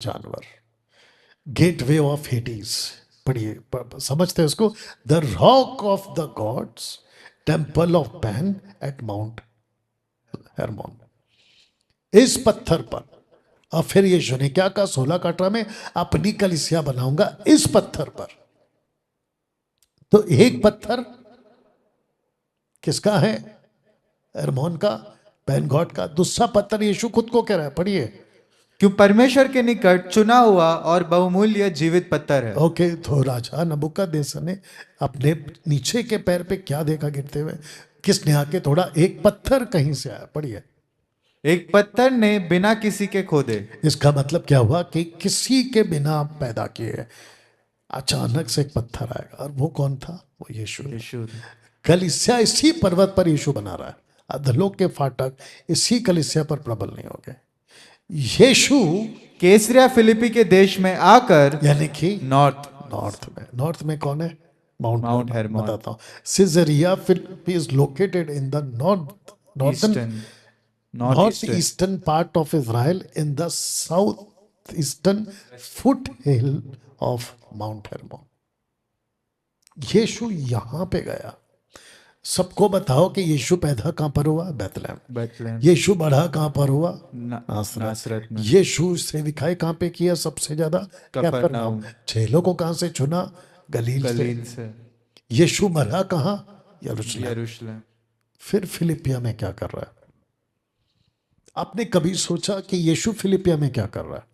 जानवर, gateway of Hades, पढ़िए, समझते हैं उसको, the rock of the gods, temple of Pan at Mount Hermon. इस पत्थर पर, और फिर यीशु ने क्या कहा 16 में, अपनी कलीसिया बनाऊंगा इस पत्थर पर। तो एक पत्थर किसका है? हेरमोन का, पैन गॉड का। दूसरा पत्थर यीशु खुद को कह रहा है, पढ़िए। क्यों परमेश्वर के निकट चुना हुआ और बहुमूल्य जीवित पत्थर है। ओके, तो राजा नबूकदनेस्सर ने अपने नीचे के पैर पे क्या देखा गिरते हुए? किसने आके तोड़ा? एक पत्थर कहीं से आया, पढ़िए। एक पत्थर ने बिना किसी के खोदे। इसका मतलब क्या हुआ कि किसी के बिना पैदा किए अचानक से एक पत्थर आएगा, और वो कौन था? वो यीशु। कलीसिया इसी पर्वत पर यीशु बना रहा है। अधलोक के फाटक इसी कलीसिया पर प्रबल नहीं हो गए। यीशु कैसरिया फिलिपी के देश में आकर, यानी कि नॉर्थ नॉर्थ में कौन है? Mount Hermon. बताता हूँ। Caesarea Philippi is located in the north eastern part of Israel in the south eastern foot hill of Mount Hermon. यीशु यहां पे गया। सबको बताओ कि यीशु पैदा कहां पर हुआ? बैतलहम। यीशु बढ़ा कहां पर हुआ? नासरत में। यीशु सेविकाएं कहां पे किया सबसे ज्यादा? कफरनहूम। चेलों को कहां से चुना? गलील से। यीशु मरा कहां? यरूशलेम। फिर फिलिपिया में क्या कर रहा है? आपने कभी सोचा कि यीशु फिलिपिया में क्या कर रहा है?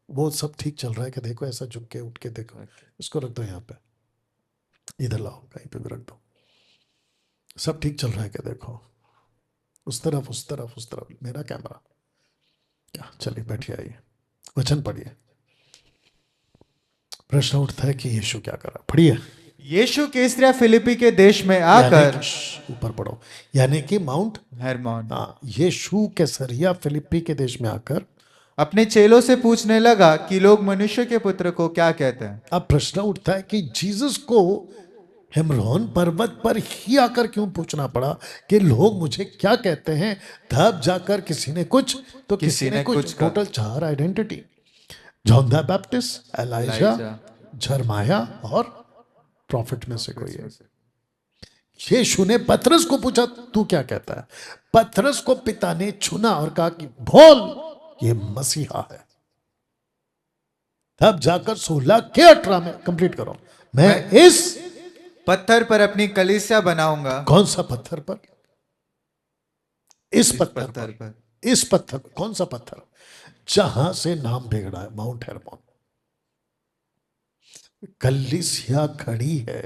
वो सब ठीक चल रहा है कि देखो, ऐसा झुक के उठ के देखो, इसको रख दो यहाँ पे, इधर लाओ, कहीं पे भी रख दो। सब ठीक चल रहा है कि देखो, उस तरफ उस तरफ उस तरफ, मेरा कैमरा क्या? चलिए बैठिए, आइए, वचन पढ़िए। प्रश्न उठता है कि यीशु क्या कर रहा है? पढ़िए। यीशु कैसरिया फिलिपी के देश में आकर, ऊपर पढ़ो, यानी कि माउंट हेरमोन। यीशु कैसरिया फिलिपी के देश में आकर अपने चेलों से पूछने लगा कि लोग मनुष्य के पुत्र को क्या कहते हैं। अब प्रश्न उठता है कि जीसस को हेमरोन पर्वत पर ही आकर क्यों पूछना पड़ा कि लोग मुझे क्या कहते हैं? तब जाकर किसी ने कुछ तो किसी ने कुछ, total 4 identity. John the Baptist, Elijah, Jeremiah और प्रॉफिट में से कोई है। यीशु ने पतरस को पूछा, तू क्या कहता है? पतरस को पिता ने चुना और कहा कि बोल, ये मसीहा है। तब जाकर 16 में कंप्लीट करो, मैं इस पत्थर पर अपनी कलीसिया बनाऊंगा। कौन सा पत्थर पर? इस पत्थर पर। इस पत्थर, कौन सा पत्थर? जहां से नाम बिगड़ा है, माउंट हेरमोन। कलीसिया खड़ी है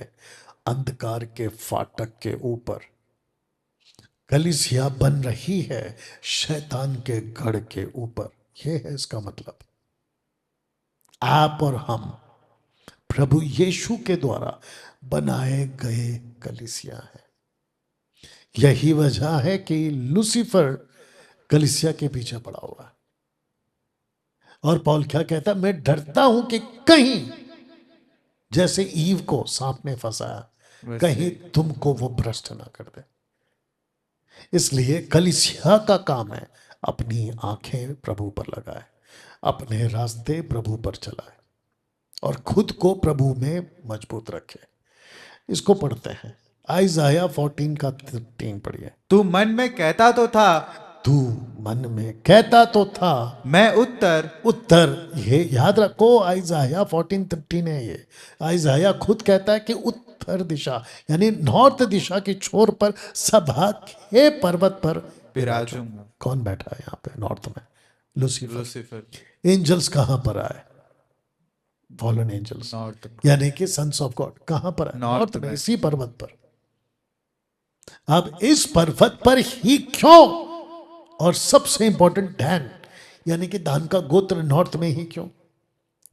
अंधकार के फाटक के ऊपर। कलीसिया बन रही है शैतान के गढ़ के ऊपर। यह है इसका मतलब। आप और हम प्रभु यीशु के द्वारा बनाए गए कलीसिया है। यही वजह है कि लूसीफर कलीसिया के पीछे पड़ा हुआ है। और पौल क्या कहता है? मैं डरता हूं कि कहीं जैसे ईव को सांप ने फंसाया, कहीं तुमको वो भ्रष्ट ना कर दे। इसलिए कलीसिया का काम है अपनी आंखें प्रभु पर लगाए, अपने रास्ते प्रभु पर चलाए और खुद को प्रभु में मजबूत रखे। इसको पढ़ते हैं, आइज़ाया 14 का 13 पढ़िए। तू मन में कहता तो था, तू मन में कहता तो था, मैं उत्तर। ये याद रखो, आइज़ाया 14:13 है ये। आइज़ाया खुद कहता है कि उत्तर दिशा यानी नॉर्थ दिशा की छोर पर सभा के पर्वत पर विराजूंगा। कौन बैठा है यहाँ पे नॉर्थ में? लूसीफर। एंजल्स कहाँ पर आए? फॉलन एंजल्स, यानी कि सन्स ऑफ गॉड कहां पर है? नॉर्थ में, इसी पर्वत पर। अब इस पर्वत पर ही क्यों? और सबसे इंपॉर्टेंट, डैन यानी कि दान का गोत्र नॉर्थ में ही क्यों?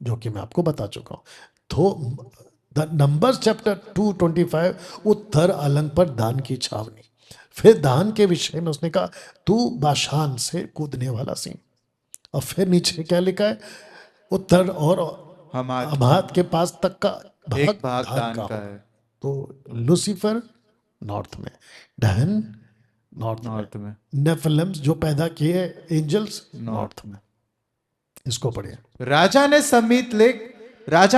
जो कि मैं आपको बता चुका हूं। तो द नंबर्स चैप्टर 2:25, उत्तर अलंग पर दान की छावनी। फिर दान के विषय में उसने कहा, तू बाशान से कूदने वाला सिंह। और फिर नीचे क्या लिखा है? उत्तर और हमात के पास तक का भाग दान का है। तो लूसीफर नॉर्थ में, डैन नॉर्थ में, नेफिलिम्स जो पैदा किए एंजल्स नॉर्थ में। इसको पढ़िए। राजा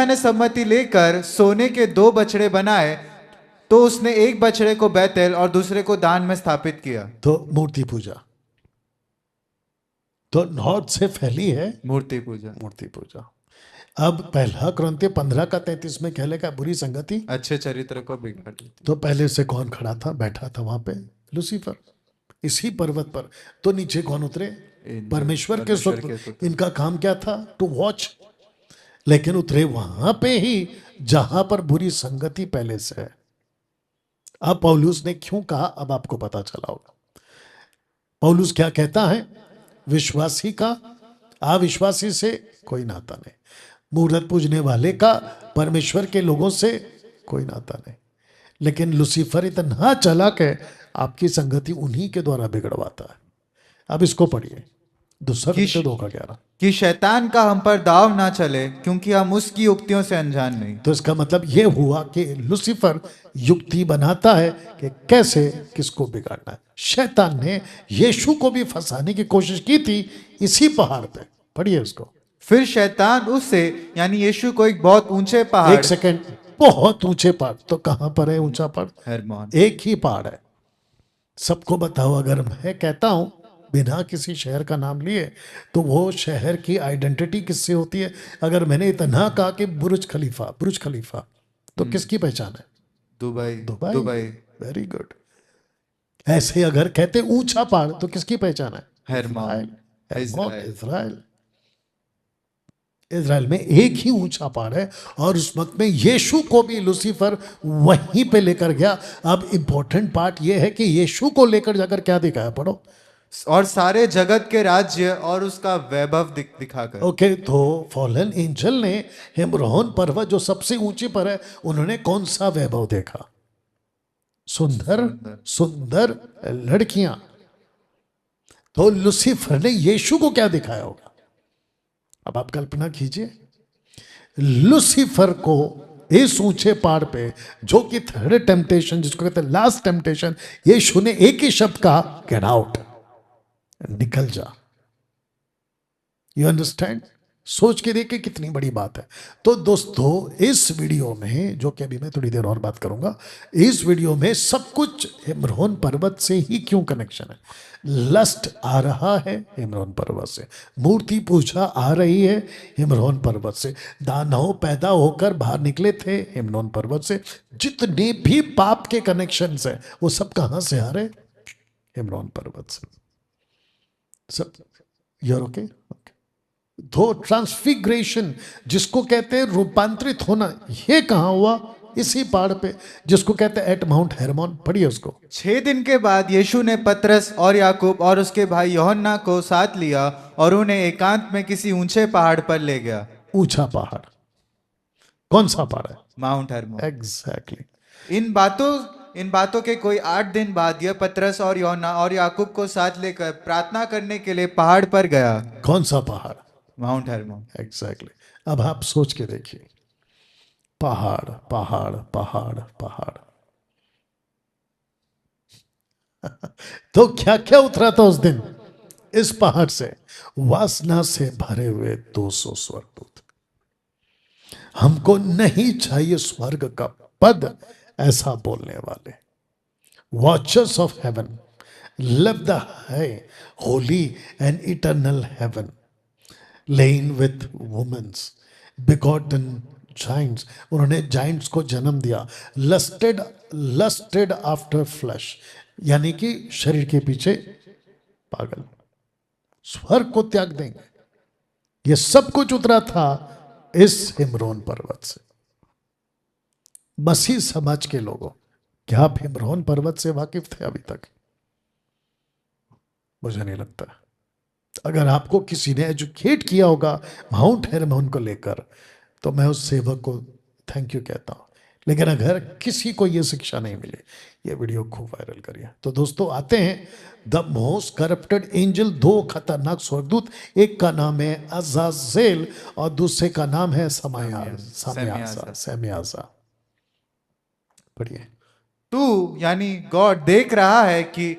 ने सम्मति लेकर सोने के 2 बछड़े बनाए, तो उसने एक बछड़े को बैतल और दूसरे को दान में स्थापित किया। तो मूर्ति पूजा तो नॉर्थ से फैली है, मूर्ति पूजा। मूर्ति पूजा। अब पहला क्रंथी 15 का 33 में कह लेगा बुरी संगति अच्छे चरित्र को बिगाड़ देती। तो पहले से कौन खड़ा था, बैठा था वहां पे? लूसीफर। इसी पर्वत पर तो नीचे कौन उतरे? परमेश्वर के सुपुत्र। इनका काम क्या था? To watch. लेकिन उतरे वहां पे ही जहां पर बुरी संगति पहले से है। अब पौलुस ने क्यों कहा, अब आपको पता चला होगा। पौलुस क्या कहता है? विश्वासी का अविश्वासी से कोई नाता नहीं, मूर्त पूजने वाले का परमेश्वर के लोगों से कोई नाता नहीं। लेकिन लूसीफर इतना चालाक है, आपकी संगति उन्हीं के द्वारा बिगड़वाता है। अब इसको पढ़िए, दूसरा 2:11 कि शैतान का हम पर दाव ना चले, क्योंकि हम उसकी युक्तियों से अनजान नहीं। तो इसका मतलब यह हुआ कि लूसीफर युक्ति बनाता है कि कैसे किसको बिगाड़ना है। शैतान ने यीशु को भी फंसाने की कोशिश की थी इसी पहाड़ पे। पढ़िए उसको। फिर शैतान उससे, यानी यीशु को, एक बहुत ऊंचे पहाड़। एक सेकंड, बहुत ऊंचे पहाड़। तो कहां पर है ऊंचा पहाड़? हेर्मोन। एक ही पहाड़ है। सबको बताओ, अगर मैं कहता हूं बिना किसी शहर का नाम लिए, तो वो शहर की आइडेंटिटी किससे होती है? अगर मैंने इतना कहा कि बुर्ज खलीफा, बुर्ज खलीफा, तो किसकी पहचान है? Dubai. Dubai. Dubai. Very good. ऐसे अगर कहते ऊंचा पहाड़, तो किसकी पहचान है? हेर्मोन। इज़राइल। इज़राइल में एक ही ऊंचा पहाड़ है, और उस वक्त में यीशु को भी लूसीफर वहीं पे लेकर गया। अब इंपॉर्टेंट पार्ट यह है कि यीशु को लेकर जाकर क्या दिखाया, पढ़ो। और सारे जगत के राज्य और उसका वैभव दिखाकर। ओके, तो फॉलन एंजल ने हेमरोन पर्वत जो सबसे ऊंचे पर है, उन्होंने कौन सा वैभव देखा? सुंदर सुंदर लड़कियां। तो लूसीफर ने यीशु को क्या दिखाया होगा? अब आप कल्पना कीजिए, लूसीफर को इस ऊंचे पहाड़ पे, जो कि थर्ड टेम्पटेशन, जिसको कहते हैं लास्ट टेम्पटेशन, यीशु ने एक ही शब्द कहा, गेट आउट, निकल जा। You understand? सोच के देखिए कितनी बड़ी बात है। तो दोस्तों, इस वीडियो में, जो कि अभी मैं थोड़ी देर और बात करूंगा, इस वीडियो में सब कुछ हेमरोन पर्वत से ही क्यों कनेक्शन है। लस्ट आ रहा है हेमरोन पर्वत से, मूर्ति पूजा आ रही है हेमरोन पर्वत से, दानव पैदा होकर बाहर निकले थे हेमरोन पर्वत से। जितने भी पाप के कनेक्शन है वो सब कहां से आ रहे? हेमरोन पर्वत से सब। You're okay? दो ट्रांसफिग्रेशन, जिसको कहते हैं रूपांतरित होना, ये कहां हुआ? इसी पहाड़ पे, जिसको कहते हैं एट माउंट हेर्मोन। पढ़िए उसको। 6 दिन के बाद यीशु ने पतरस और याकूब और उसके भाई यूहन्ना को साथ लिया और उन्हें एकांत में किसी ऊंचे पहाड़ पर ले गया। ऊंचा पहाड़ कौन सा पहाड़ है? Mount Hermon. एग्जैक्टली। इन बातों के कोई 8 दिन बाद यह पतरस और यूहन्ना और याकूब को साथ लेकर प्रार्थना करने के लिए पहाड़ पर गया। कौन सा पहाड़? Mount Hermon. एग्जैक्टली। अब आप सोच के देखिए, पहाड़ पहाड़ पहाड़ पहाड़ तो क्या क्या उतरा था उस दिन इस पहाड़ से? वासना से भरे हुए 200 स्वर्गदूत। हमको नहीं चाहिए स्वर्ग का पद, ऐसा बोलने वाले। Watchers of heaven leave the high holy and eternal heaven, lain with womens, begotten giants. उन्होंने जाइंट्स को जन्म दिया। लस्टेड आफ्टर फ्लैश, यानी कि शरीर के पीछे पागल। स्वर्ग को त्याग देंगे। ये सब कुछ उतरा था इस हेमरोन पर्वत से। मसीह समाज के लोगों, क्या आप हेमरोन पर्वत से वाकिफ थे अभी तक? मुझे नहीं लगता। अगर आपको किसी ने एजुकेट किया होगा माउंट हेर्मोन को लेकर, तो मैं उस सेवक को थैंक यू कहता हूं। लेकिन अगर किसी को यह शिक्षा नहीं मिली, ये वीडियो खूब वायरल करिए। तो दोस्तों, आते हैं द मोस्ट करप्टेड एंजल। 2 खतरनाक स्वर्गदूत, एक का नाम है अजाजेल और दूसरे का नाम है सैम्यासा। पढ़िए। तू, यानी गॉड, देख रहा है कि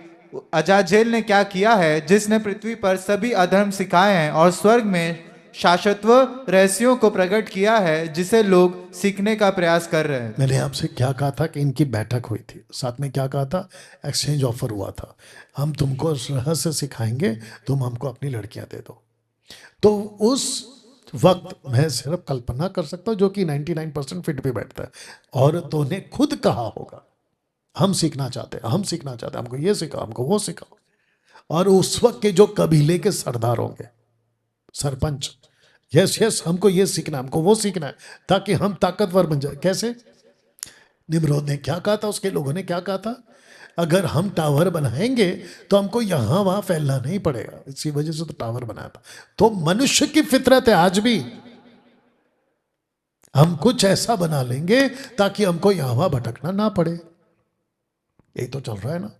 अजाजेल ने क्या किया है, जिसने पृथ्वी पर सभी अधर्म सिखाए हैं और स्वर्ग में शाश्वत रहस्यों को प्रकट किया है जिसे लोग सीखने का प्रयास कर रहे हैं। मैंने आपसे क्या कहा था कि इनकी बैठक हुई थी, साथ में क्या कहा था, एक्सचेंज ऑफर हुआ था, हम तुमको रहस्य सिखाएंगे, तुम हमको अपनी लड़कियां दे दो। तो उस वक्त मैं सिर्फ कल्पना कर सकता हूं, जो कि 99% फिट पे बैठता है, औरतों ने खुद कहा होगा हम सीखना चाहते हैं, हम सीखना चाहते हैं, हमको ये सिखाओ, हमको वो सिखाओ। और उस वक्त के जो कबीले के सरदार होंगे, सरपंच, यस यस हमको ये सीखना, हमको वो सीखना है, ताकि हम ताकतवर बन जाए। कैसे? निम्रोद ने क्या कहा था, उसके लोगों ने क्या कहा था, अगर हम टावर बनाएंगे तो हमको यहां वहां फैलना नहीं पड़ेगा, इसी वजह से तो टावर बनाया था। तो मनुष्य की फितरत है आज भी, हम कुछ ऐसा बना लेंगे ताकि हमको यहां वहां भटकना ना पड़े। यही तो चल रहा है ना।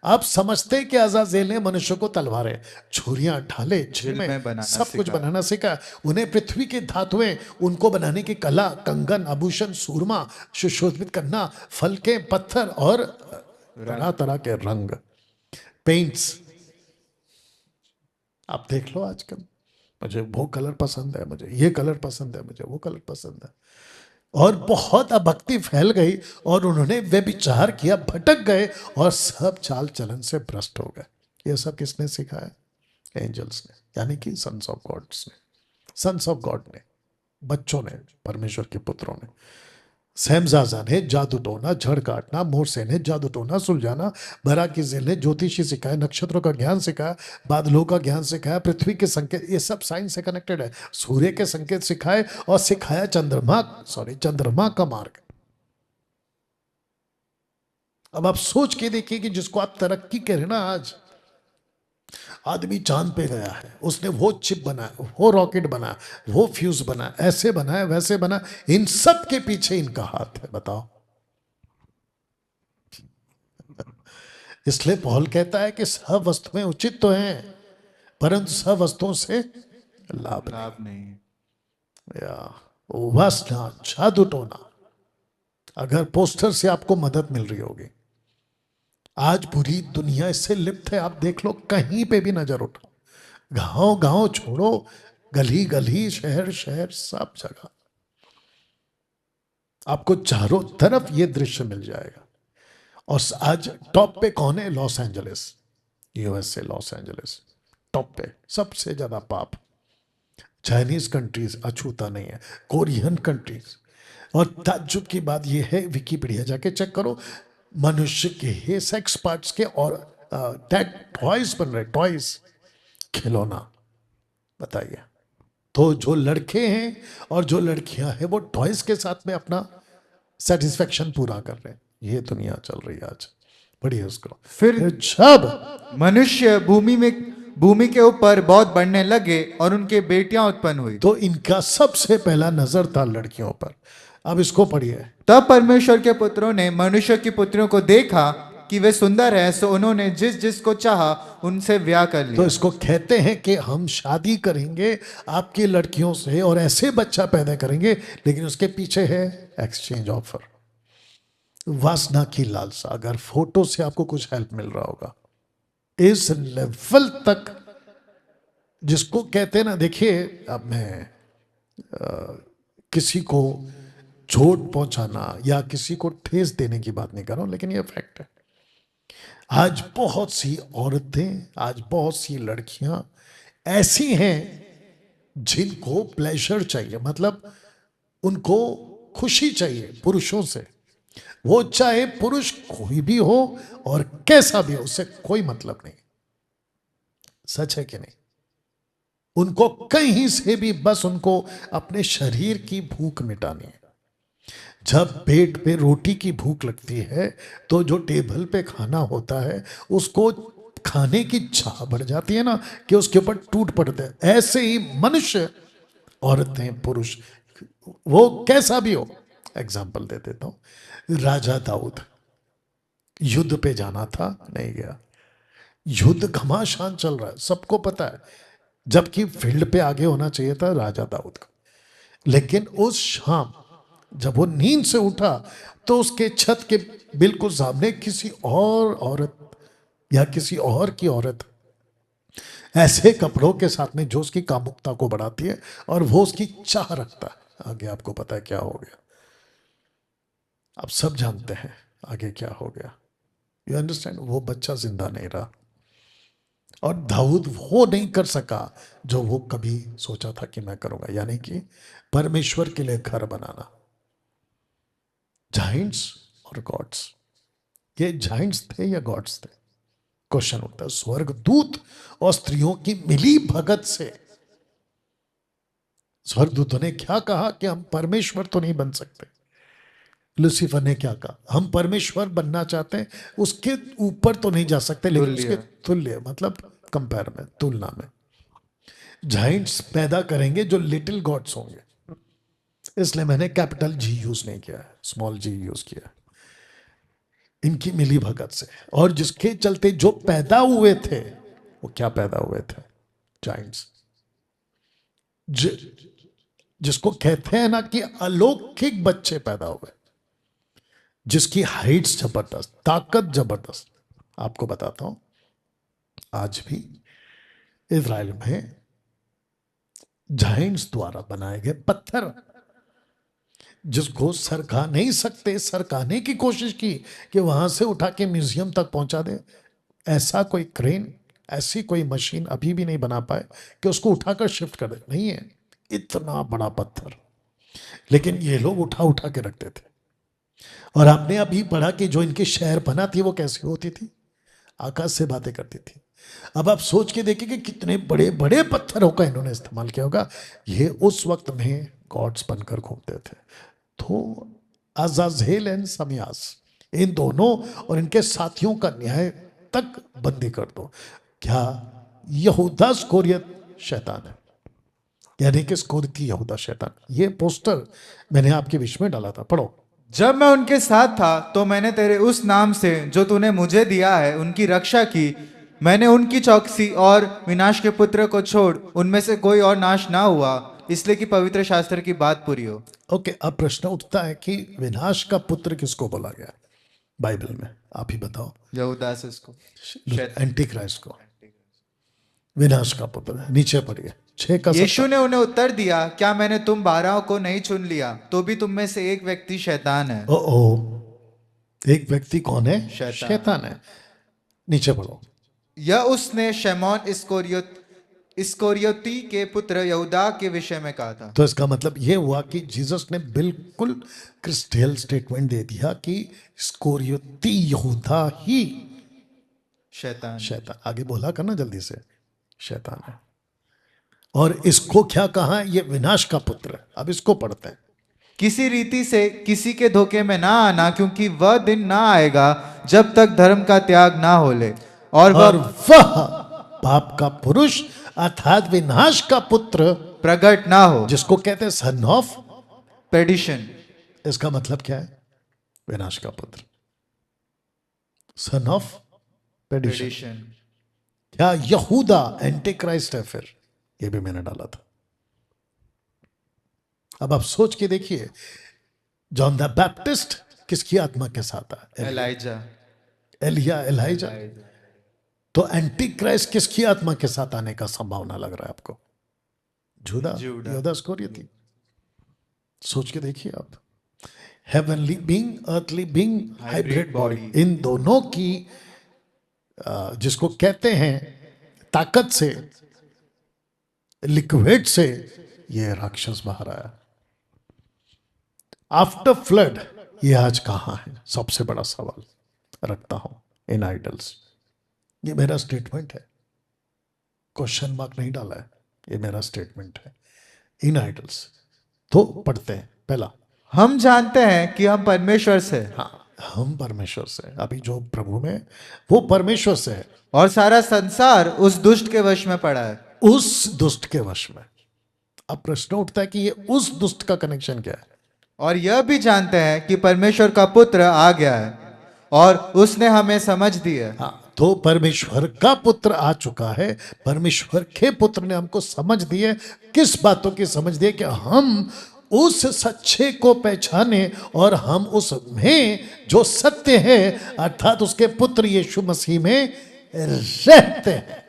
आप समझते हैं कि अज़ाज़ेल ने मनुष्य को तलवारें, छुरियां, ढाले, छिलमें, में बनाना सब कुछ सिखाया। बनाना सीखा। उन्हें पृथ्वी की धातुएं, उनको बनाने की कला, कंगन, आभूषण, सूरमा सुशोभित करना, फल के पत्थर और तरह तरह के रंग, पेंट्स। आप देख लो आजकल, मुझे वो कलर पसंद है, मुझे ये कलर पसंद है, मुझे वो कलर पसंद है, और बहुत अभक्ति फैल गई और उन्होंने व्यभिचार किया, भटक गए और सब चाल चलन से भ्रष्ट हो गए। ये सब किसने सिखाया? एंजल्स ने, यानी कि सन्स ऑफ गॉड्स ने, सन्स ऑफ गॉड ने, बच्चों ने, परमेश्वर के पुत्रों ने। सैमजाजा ने जादू टोना, झड़ काटना, मोरसे ने जादू टोना सुलझाना, बराकीजेल ने ज्योतिषी सिखाया, नक्षत्रों का ज्ञान सिखाया, बादलों का ज्ञान सिखाया, पृथ्वी के संकेत, ये सब साइंस से कनेक्टेड है। सूर्य के संकेत सिखाए और सिखाया चंद्रमा का मार्ग। अब आप सोच के देखिए कि जिसको आप तरक्की कह रहे ना, आज आदमी चांद पे गया है, उसने वो चिप बनाया, वो रॉकेट बनाया, वो फ्यूज बनाया, ऐसे बनाया, वैसे बनाया, इन सब के पीछे इनका हाथ है। बताओ। इसलिए पौल कहता है कि सब वस्तुएं उचित तो हैं, परंतु सब वस्तुओं से लाभ नहीं। या वासना, जादू टोना। अगर पोस्टर से आपको मदद मिल रही होगी, आज पूरी दुनिया इससे लिप्त है। आप देख लो, कहीं पे भी नजर उठाओ, गांव गांव छोड़ो, गली गली, शहर शहर, सब जगह आपको चारों तरफ ये दृश्य मिल जाएगा। और आज टॉप पे कौन है? Los Angeles, USA, Los Angeles top पे, सबसे ज्यादा पाप। चाइनीज कंट्रीज अछूता नहीं है, कोरियन कंट्रीज। और ताज्जुब की बात यह है, विकिपीडिया जाके चेक करो, मनुष्य के सेक्स पार्ट्स के और टॉयज बन रहे, टॉयज, खिलौना। बताइए। तो जो लड़के हैं और जो लड़कियां हैं वो टॉयज के साथ में अपना सेटिस्फेक्शन पूरा कर रहे हैं। ये दुनिया चल रही है आज, पढ़िए उसको। फिर जब मनुष्य भूमि के ऊपर बहुत बढ़ने लगे और उनके बेटियां उत्पन्न हुई, तो इनका सबसे पहला नजर था लड़कियों पर। अब इसको पढ़िए। तब परमेश्वर के पुत्रों ने मनुष्य की पुत्रियों को देखा कि वे सुंदर हैं, सो उन्होंने जिस जिसको चाहा उनसे ब्याह कर तो लिया। इसको कहते हैं कि हम शादी करेंगे आपकी लड़कियों से और ऐसे बच्चा पैदा करेंगे, लेकिन उसके पीछे है एक्सचेंज ऑफर, वासना की लालसा। अगर फोटो से आपको कुछ हेल्प मिल रहा होगा, इस लेवल तक जिसको कहते हैं ना, देखिए अब मैं किसी को चोट पहुंचाना या किसी को ठेस देने की बात नहीं कर रहा हूं, लेकिन ये फैक्ट है। आज बहुत सी औरतें, आज बहुत सी लड़कियां ऐसी हैं जिनको प्लेजर चाहिए, मतलब उनको खुशी चाहिए पुरुषों से। वो चाहे पुरुष कोई भी हो और कैसा भी हो, उससे कोई मतलब नहीं। सच है कि नहीं? उनको कहीं से भी बस उनको अपने शरीर की भूख मिटानी है। जब पेट पे रोटी की भूख लगती है तो जो टेबल पे खाना होता है उसको खाने की चाह बढ़ जाती है ना, कि उसके ऊपर टूट पड़ते हैं। ऐसे ही मनुष्य, औरतें, पुरुष, वो कैसा भी हो। एग्जाम्पल दे देता हूं, राजा दाऊद युद्ध पे जाना था, नहीं गया। युद्ध घमासान चल रहा है, सबको पता है, जबकि फील्ड पे आगे होना चाहिए था राजा दाऊद का। लेकिन उस शाम जब वो नींद से उठा तो उसके छत के बिल्कुल सामने किसी और औरत या किसी और की औरत ऐसे कपड़ों के साथ में जो उसकी कामुकता को बढ़ाती है और वो उसकी चाह रखता है। आगे आपको पता है क्या हो गया, आप सब जानते हैं आगे क्या हो गया। यू अंडरस्टैंड, वो बच्चा जिंदा नहीं रहा और दाऊद वो नहीं कर सका जो वो कभी सोचा था कि मैं करूंगा, यानी कि परमेश्वर के लिए घर बनाना। जाइंट्स और गॉड्स, ये जाइंट्स थे या गॉड्स थे? क्वेश्चन उठता है। स्वर्गदूत और स्त्रियों की मिली भगत से स्वर्गदूतों ने क्या कहा कि हम परमेश्वर तो नहीं बन सकते। लूसीफर ने क्या कहा, हम परमेश्वर बनना चाहते हैं, उसके ऊपर तो नहीं जा सकते लेकिन तुल्य। उसके तुल्य, मतलब कंपेयर में, तुलना में जाइंट्स पैदा करेंगे जो लिटिल गॉड्स होंगे। इसलिए मैंने कैपिटल जी यूज नहीं किया है, स्मॉल जी यूज किया है। इनकी मिली भगत से, और जिसके चलते जो पैदा हुए थे वो क्या पैदा हुए थे? जाइंट्स, जिसको कहते हैं ना कि अलौकिक बच्चे पैदा हुए, जिसकी हाइट्स जबरदस्त, ताकत जबरदस्त। आपको बताता हूं, आज भी इजराइल में जाइंट्स द्वारा बनाए गए पत्थर, जिसको सरका नहीं सकते, सरकाने की कोशिश की कि वहां से उठा के म्यूजियम तक पहुंचा दे, ऐसा कोई क्रेन, ऐसी कोई मशीन अभी भी नहीं बना पाए कि उसको उठाकर शिफ्ट कर दे। नहीं है इतना बड़ा पत्थर, लेकिन ये लोग उठा उठा के रखते थे। और आपने अभी पढ़ा कि जो इनके शहर बना थी वो कैसी होती थी, आकाश से बातें करती थी। अब आप सोच के देखिए कि कितने बड़े बड़े पत्थरों का इन्होंने इस्तेमाल किया होगा। ये उस वक्त में गॉड्स बनकर घूमते थे। तो अजाजेल एंड समयास, इन दोनों और इनके साथियों का न्याय तक बंदी कर दो। क्या यहूदा स्कोरियत शैतान है? यानी कि स्कोरियती यहूदा शैतान। ये पोस्टर मैंने आपके बीच में डाला था, पढ़ो। जब मैं उनके साथ था तो मैंने तेरे उस नाम से जो तूने मुझे दिया है उनकी रक्षा की। मैंने उनकी चौकसी और विनाश के पुत्र को छोड़ उनमें से कोई और नाश ना हुआ, इसलिए कि पवित्र शास्त्र की बात पूरी हो। ओके, अब प्रश्न उठता है कि विनाश का पुत्र किसको बोला गया बाइबल में? आप ही बताओ। यहूदा से इसको एंटी क्राइस्ट को विनाश का पुत्र। नीचे पढ़िए 6 का यीशु ने उन्हें उत्तर दिया, क्या मैंने तुम 12 को नहीं चुन लिया? तो भी तुम में से एक व्यक्ति शैतान है। ओ, एक व्यक्ति कौन है? शैतान। शैतान है। नीचे पढ़ो। यह उसने शमौन इस्करियोती के पुत्र यहूदा के विषय में कहा था। तो इसका मतलब यह हुआ कि जीसस ने बिल्कुल क्रिस्टल स्टेटमेंट दे दिया कि इस्करियोती यहूदा ही शैतान। आगे बोला करना जल्दी से, शैतान है। और इसको क्या कहा? ये विनाश का पुत्र है। अब इसको पढ़ते हैं। किसी रीति से किसी के धोखे में ना आना, क्योंकि वह दिन ना आएगा जब तक धर्म का त्याग ना हो ले और वह पाप का पुरुष अर्थात विनाश का पुत्र प्रकट ना हो, जिसको कहते हैं सन ऑफ पेडिशन। इसका मतलब क्या है? विनाश का पुत्र, सन ऑफ पेडिशन। क्या यहूदा एंटी क्राइस्ट है? फिर ये भी मैंने डाला था। अब आप सोच के देखिए, जॉन द बैप्टिस्ट किसकी आत्मा के साथ है? एलिया। तो एंटी क्राइस्ट किसकी आत्मा के साथ आने का संभावना लग रहा है आपको? यहूदा इस्करियोती। सोच के देखिए आप, heavenly being, earthly being, hybrid body, इन दोनों की जिसको कहते हैं ताकत से, लिक्विड से ये राक्षस बाहर आया। आफ्टर फ्लड ये आज कहां है? सबसे बड़ा सवाल रखता हूं इन आइडल्स। ये मेरा स्टेटमेंट है, क्वेश्चन मार्क नहीं डाला है, ये मेरा स्टेटमेंट है। इन आइडल्स। तो पढ़ते हैं। पहला, हम जानते हैं कि हम परमेश्वर से। हाँ, हम परमेश्वर से। अभी जो प्रभु में वो परमेश्वर से है और सारा संसार उस दुष्ट के वश में पड़ा है। उस दुष्ट के वश में। अब प्रश्न उठता है कि ये उस दुष्ट का कनेक्शन क्या है? और यह भी जानते हैं कि परमेश्वर का पुत्र आ गया है और उसने हमें समझ दी है। हाँ, तो परमेश्वर का पुत्र आ चुका है। परमेश्वर के पुत्र ने हमको समझ दी है। किस बातों की समझ दी है? कि हम उस सच्चे को पहचाने और हम उसमें जो सत्य है अर्थात उसके पुत्र यीशु मसीह में रहते हैं।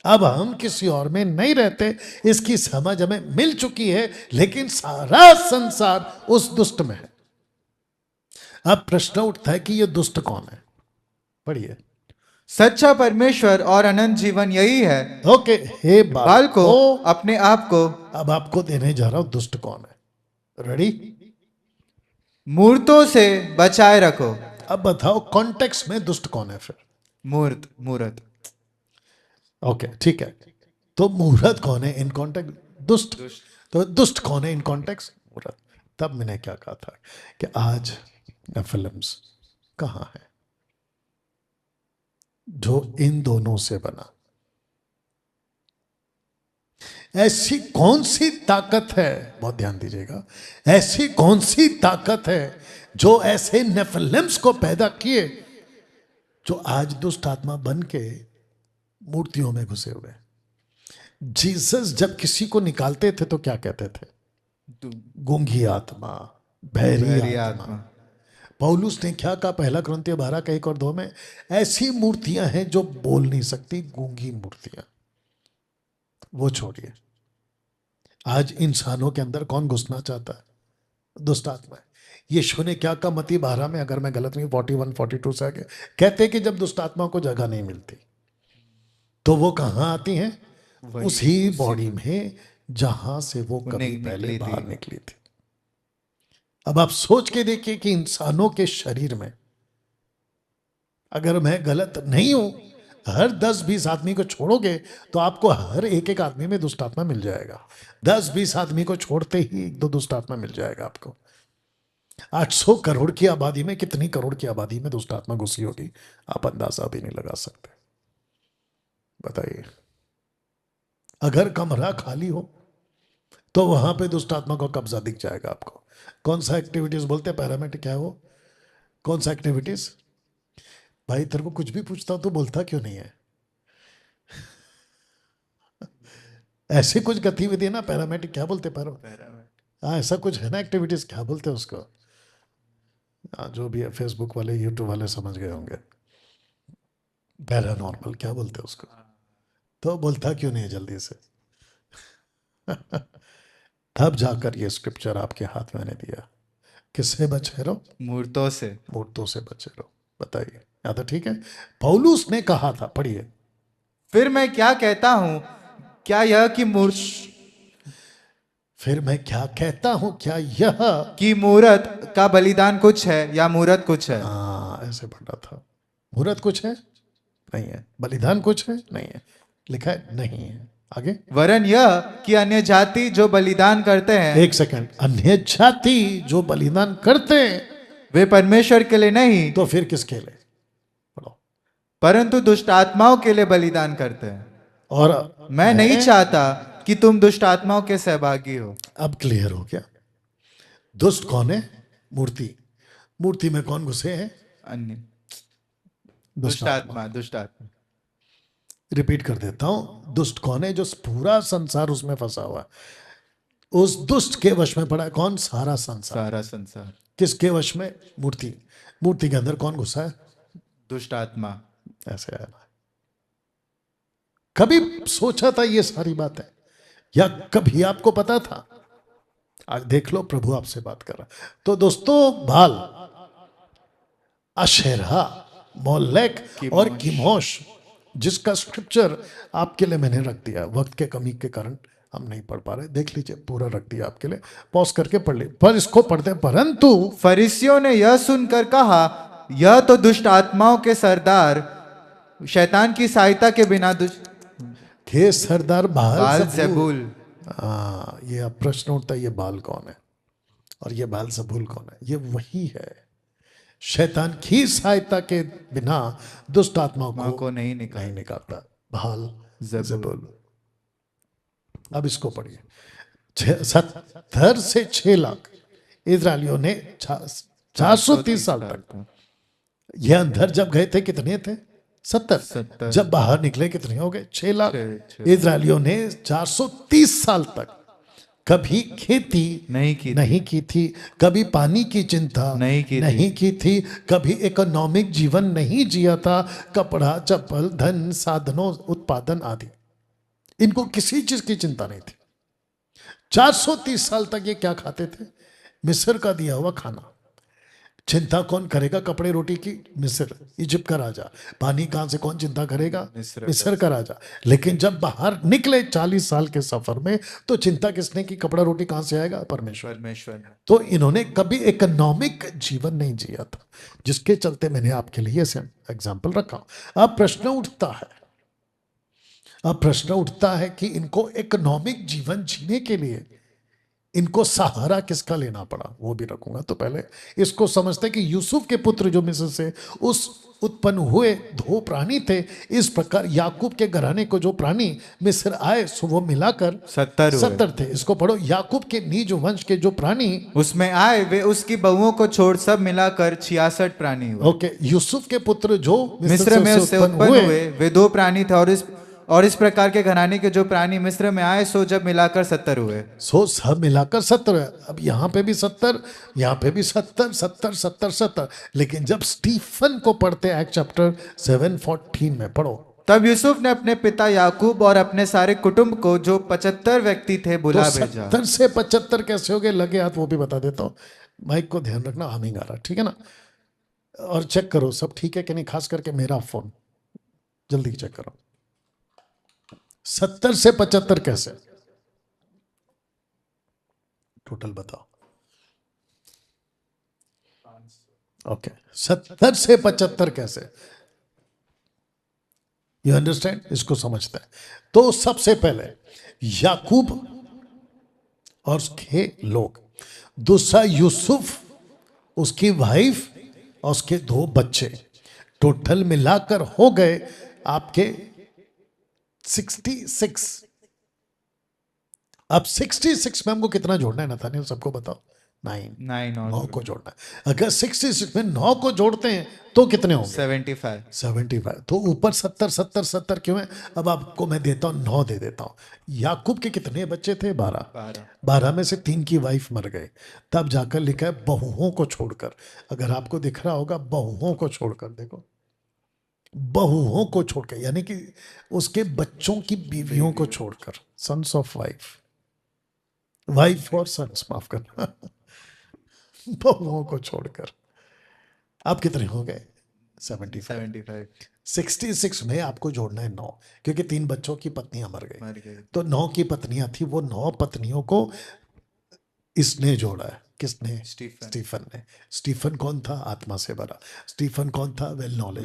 अब हम किसी और में नहीं रहते, इसकी समझ हमें मिल चुकी है, लेकिन सारा संसार उस दुष्ट में है। अब प्रश्न उठता है कि ये दुष्ट कौन है? पढ़िए। सच्चा परमेश्वर और अनंत जीवन यही है। ओके, हे बाल को बालकों, अपने आप को अब आपको देने जा रहा हूं दुष्ट कौन है। रेडी? मूर्तों से बचाए रखो। अब बताओ कॉन्टेक्स्ट में दुष्ट कौन है फिर? मूर्त। ओके, ठीक है। तो मुहूर्त कौन है इन कॉन्टेक्स्ट? दुष्ट। तो दुष्ट कौन है इन कॉन्टेक्स्ट? मुहूर्त। तब मैंने क्या कहा था कि आज फिल्म्स कहाँ है जो इन दोनों से बना? ऐसी कौन सी ताकत है, बहुत ध्यान दीजिएगा, ऐसी कौन सी ताकत है जो ऐसे नेफिलिम्स को पैदा किए जो आज दुष्ट आत्मा बन के मूर्तियों में घुसे हुए? जीसस जब किसी को निकालते थे तो क्या कहते थे? गूंगी आत्मा, बहरी आत्मा। पौलुस ने क्या कहा? पहला कुरिन्थियों 12 का 1 और 2 में, ऐसी मूर्तियां हैं जो बोल नहीं सकती, गूंगी मूर्तियां। वो छोड़िए, आज इंसानों के अंदर कौन घुसना चाहता है? दुष्ट आत्मा है। यीशु ने क्या कहा मत्ती 12 में, अगर मैं गलत नहीं, 41 42 से आगे कहते कि जब दुष्ट आत्मा को जगह नहीं मिलती तो वो कहाँ आती हैं? उसी बॉडी में जहां से वो कभी पहले बाहर निकली थी। अब आप सोच के देखिए कि इंसानों के शरीर में, अगर मैं गलत नहीं हूं, हर 10-20 आदमी को छोड़ोगे तो आपको हर एक आदमी में दुष्ट आत्मा मिल जाएगा। 10-20 आदमी को छोड़ते ही 1-2 दुष्ट आत्मा मिल जाएगा आपको। 800 करोड़ की आबादी में कितनी करोड़ की आबादी में दुष्ट आत्मा घुसी होगी, आप अंदाजा भी नहीं लगा सकते। बताइए, अगर कमरा खाली हो तो वहां पे दुष्ट आत्मा का कब्जा दिख जाएगा आपको। कौन सा एक्टिविटीज बोलते हैं? पैरामेडिक क्या है वो? कौन सा एक्टिविटीज? भाई तेरे को कुछ भी पूछता हूं तो बोलता क्यों नहीं है? ऐसी कुछ गतिविधि है ना, पैरामेडिक क्या बोलते हैं? हाँ, ऐसा कुछ है ना एक्टिविटीज, क्या बोलते हैं उसको? जो भी है, फेसबुक वाले यूट्यूब वाले समझ गए होंगे। पैरानॉर्मल क्या बोलते हैं उसको? तो बोलता क्यों नहीं है जल्दी से? तब जाकर ये स्क्रिप्चर आपके हाथ में मैंने दिया, किससे बचे रहो? मूर्तों से। मूर्तों से बचे रहो। बताइए, याद है? ठीक है। पौलुस ने कहा था, पढ़िए। फिर मैं क्या कहता हूं, क्या यह कि फिर मैं क्या कहता हूं, क्या यह कि मूरत का बलिदान कुछ है या मूरत कुछ है? ऐसे पढ़ा था। मूरत कुछ है? नहीं है। बलिदान कुछ है? नहीं है। लिखा है नहीं है। आगे, वरन यह कि अन्य जाति जो बलिदान करते हैं, एक सेकंड, अन्य जाति जो बलिदान करते हैं वे परमेश्वर के लिए नहीं तो फिर किसके लिए? पढ़ो। परंतु दुष्ट आत्माओं के लिए बलिदान करते हैं। और मैं नहीं चाहता कि तुम दुष्ट आत्माओं के सहभागी हो। अब क्लियर हो गया। दुष्ट कौन है? मूर्ति। मूर्ति में कौन घुसे हैं? अन्य दुष्ट आत्मा। दुष्ट आत्मा। रिपीट कर देता हूं, दुष्ट कौन है? जो पूरा संसार उसमें फंसा हुआ है, उस दुष्ट के वश में पड़ा है। कौन? सारा संसार। सारा संसार किसके वश में? मूर्ति। मूर्ति के अंदर कौन घुसा है? दुष्ट आत्मा। ऐसे आया ना? कभी सोचा था ये सारी बातें, या कभी आपको पता था? आज देख लो, प्रभु आपसे बात कर रहा। तो दोस्तों, बाल, अशेरा, मोलेक और किमोश, जिसका स्क्रिप्चर आपके लिए मैंने रख दिया, वक्त के कमी के कारण हम नहीं पढ़ पा रहे, देख लीजिए, पूरा रख दिया आपके लिए, पॉज करके पढ़ ली। पर इसको पढ़ते, परंतु फरीसियों ने यह सुनकर कहा, यह तो दुष्ट आत्माओं के सरदार शैतान की सहायता के बिना के सरदार बाल-ज़बूल। ये अब प्रश्न उठता है, ये बाल कौन है और ये बाल-ज़बूल कौन है? ये वही है, शैतान की सहायता के बिना दुष्ट आत्माओं को नहीं निकालता। बाल-ज़बूल। अब इसको पढ़िए। 70 से 6 लाख इजरायलियों ने 430 साल तक, ये अंदर जब गए थे कितने थे? 70। जब बाहर निकले कितने हो गए? 6 लाख। इजरायलियों ने 430 साल तक कभी खेती नहीं की थी, कभी पानी की चिंता नहीं की थी, कभी इकोनॉमिक जीवन नहीं जिया था, कपड़ा, चप्पल, धन, साधनों, उत्पादन आदि इनको किसी चीज की चिंता नहीं थी। 430 साल तक ये क्या खाते थे? मिस्र का दिया हुआ खाना। चिंता कौन करेगा कपड़े रोटी की? मिस्र, इजिप्ट का राजा। पानी कहां से कौन चिंता करेगा? मिस्र मिस्र का राजा। लेकिन जब बाहर निकले 40 साल के सफर में, तो चिंता किसने की? कपड़ा रोटी कहां से आएगा? परमेश्वर। परमेश्वर ने। तो इन्होंने कभी इकोनॉमिक जीवन नहीं जिया था, जिसके चलते मैंने आपके लिए एग्जाम्पल रखा। अब प्रश्न उठता है, कि इनको इकोनॉमिक जीवन जीने के लिए इनको सहारा किसका लेना पड़ा, वो भी रखूंगा। तो पहले इसको समझते कि यूसुफ के पुत्र जो मिस्र से उस उत्पन्न हुए 2 प्राणी थे। इस प्रकार याकूब के घराने को जो प्राणी मिस्र आए, सो वो मिलाकर 70 थे। इसको पढ़ो, याकूब के निज वंश के जो प्राणी उसमें आए, वे उसकी बहुओं को छोड़ सब मिलाकर 66 प्राणी हुए। ओके, यूसुफ के पुत्र जो मिस्र में उससे उत्पन्न हुए वे 2 प्राणी थे, और इस प्रकार के घराने के जो प्राणी मिस्र में आए, सो जब मिलाकर 70 हुए। सो सब मिलाकर 70 है। अब यहाँ पे भी 70, यहाँ पे भी 70, 70, 70, 70। लेकिन जब स्टीफन को पढ़ते एक्ट चैप्टर 7:14 में पढ़ो, तब यूसुफ ने अपने पिता याकूब और अपने सारे कुटुंब को, जो 75 व्यक्ति थे, बुला तो भेजा। 70 से 75 कैसे हो गए? लगे हाथ वो भी बता देता हूँ। माइक को ध्यान रखना, हमिंग आ रहा, ठीक है ना? और चेक करो सब ठीक है कि नहीं, खास करके मेरा फोन जल्दी चेक करो। 70 से 75 कैसे? टोटल बताओ। ओके, 70 से 75 कैसे? You understand? इसको समझते हैं। तो सबसे पहले याकूब और उसके लोग, दूसरा यूसुफ, उसकी वाइफ और उसके 2 बच्चे, टोटल मिलाकर हो गए आपके 66। अब 66 में हमको कितना जोड़ना है नथानियल, सबको बताओ? 9 को जोड़ना है। अगर 66 में 9 को जोड़ते हैं तो कितने होंगे? 75। तो ऊपर 70 70 70 क्यों है? अब आपको मैं देता हूं 9 दे देता हूं। याकूब के कितने बच्चे थे? 12 में से 3 की वाइफ मर गए। तब जाकर लिखा है बहुओं को छोड़कर। अगर आपको दिख रहा होगा, बहुओं को छोड़कर, देखो, बहुओं को छोड़कर, यानी कि उसके बच्चों की बीवियों को छोड़कर, सन्स ऑफ वाइफ और सन्स, माफ करना, बहुओं को छोड़कर। आप कितने हो गए? 75। 66 में आपको जोड़ना है 9, क्योंकि 3 बच्चों की पत्नियां मर गई। तो 9 की पत्नियां थी, वो 9 पत्नियों को इसने जोड़ा है। किसने? स्टीफन ने। स्टीफन कौन था? आत्मा से भरा। स्टीफन कौन था? Well knowledge.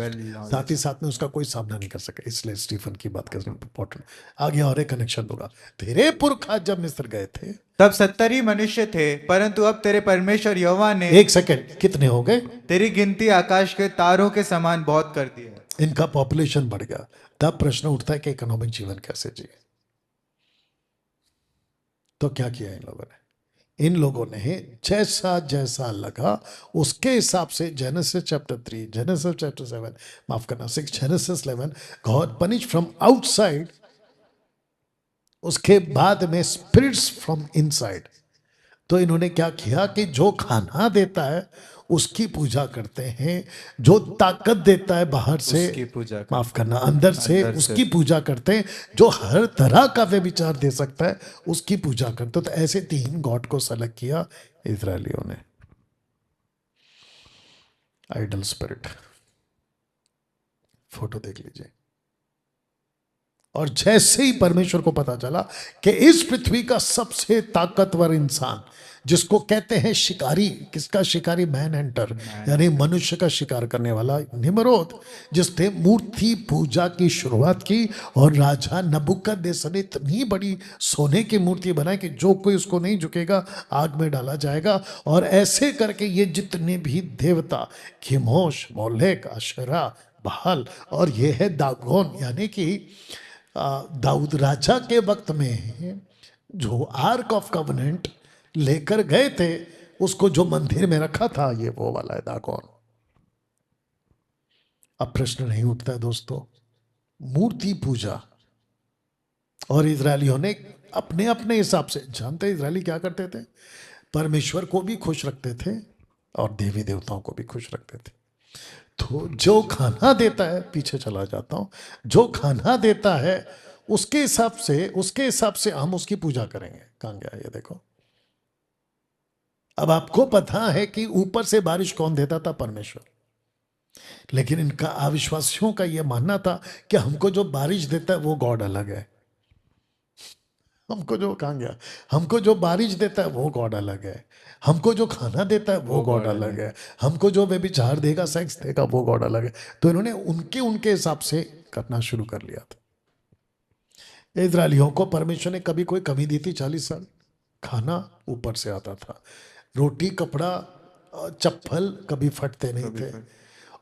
साथ ही साथ में उसका कोई सामना नहीं कर सके, इसलिए स्टीफन की बात करना इंपॉर्टेंट। आगे और एक कनेक्शन होगा। तेरे पुरखा जब मिस्र गए थे तब 70 ही मनुष्य थे, परंतु अब तेरे परमेश्वर यहोवा ने, एक सेकंड, कितने हो गए? तेरी गिनती आकाश के तारों के समान बहुत कर दी है। इनका पॉपुलेशन बढ़ गया। तब प्रश्न उठता है कि इकोनॉमिक जीवन कैसे जिए? तो क्या किया इन लोगों ने? इन लोगों ने जैसा जैसा लगा उसके हिसाब से, जेनेसिस चैप्टर 3, जेनेसिस चैप्टर 7, माफ करना 6, genesis 11, God punish from outside, उसके बाद में स्पिरिट्स फ्रॉम इनसाइड। तो इन्होंने क्या किया कि जो खाना देता है उसकी पूजा करते हैं, जो ताकत देता है बाहर से, उसकी पूजा माफ करना अंदर से, उसकी पूजा करते हैं, जो हर तरह का व्यभिचार दे सकता है उसकी पूजा करते। तो ऐसे 3 गॉड को सेलेक्ट किया इजरायलियों ने। आइडल स्पिरिट, फोटो देख लीजिए। और जैसे ही परमेश्वर को पता चला कि इस पृथ्वी का सबसे ताकतवर इंसान, जिसको कहते हैं शिकारी, किसका शिकारी? मैन हंटर, यानी मनुष्य का शिकार करने वाला निम्रोद, जिसने मूर्ति पूजा की शुरुआत की, और राजा नबूकदनेस्सर ने इतनी बड़ी सोने की मूर्ति बनाई कि जो कोई उसको नहीं झुकेगा आग में डाला जाएगा। और ऐसे करके ये जितने भी देवता, खिमोश, मोलेक, अशरा, बहाल, और ये है दागोन, यानी कि दाऊद राजा के वक्त में जो आर्क ऑफ कवनेंट लेकर गए थे, उसको जो मंदिर में रखा था, ये वो वाला है दागोन। अब प्रश्न नहीं उठता है दोस्तों, मूर्ति पूजा, और इजरायलियों ने अपने अपने हिसाब से, जानते इजरायली क्या करते थे? परमेश्वर को भी खुश रखते थे और देवी देवताओं को भी खुश रखते थे। तो जो खाना देता है, पीछे चला जाता हूं, जो खाना देता है उसके हिसाब से हम उसकी पूजा करेंगे। कहाँ गया ये देखो। अब आपको पता है कि ऊपर से बारिश कौन देता था? परमेश्वर। लेकिन इनका अविश्वासियों का यह मानना था कि हमको जो बारिश देता है वो गॉड अलग है। हमको जो कहाँ गया, हमको जो बारिश देता है वो गॉड अलग है। हमको जो खाना देता है वो गॉड अलग है। हमको जो व्यभिचार देगा, सेक्स देगा, वो गॉड अलग है। तो इन्होंने उनके उनके हिसाब से करना शुरू कर लिया था। इजरायलियों को परमेश्वर ने कभी कोई कमी दी थी? 40 साल खाना ऊपर से आता था, रोटी, कपड़ा, चप्पल कभी फटते नहीं थे,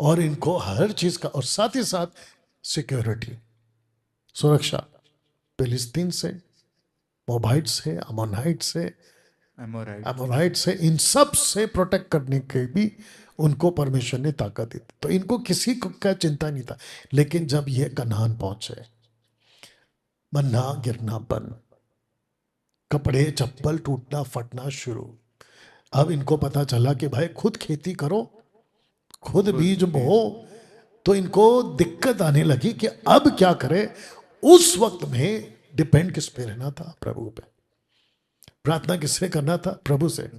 और इनको हर चीज का, और साथ ही साथ सिक्योरिटी, सुरक्षा, फिलिस्तीन से, मोबाइट से, अमोनाइट से, अमोराइट से, इन सब से प्रोटेक्ट करने के भी उनको परमेश्वर ने ताकत दी। तो इनको किसी को का चिंता नहीं था। लेकिन जब ये कनान पहुंचे, मन्ना गिरना बंद, कपड़े चप्पल टूटना फटना शुरू। अब इनको पता चला कि भाई खुद खेती करो, खुद बीज बो। तो इनको दिक्कत आने लगी कि अब क्या करें। उस वक्त में डिपेंड किस पे रहना था? प्रभु पे। प्रार्थना किससे करना था? प्रभु से।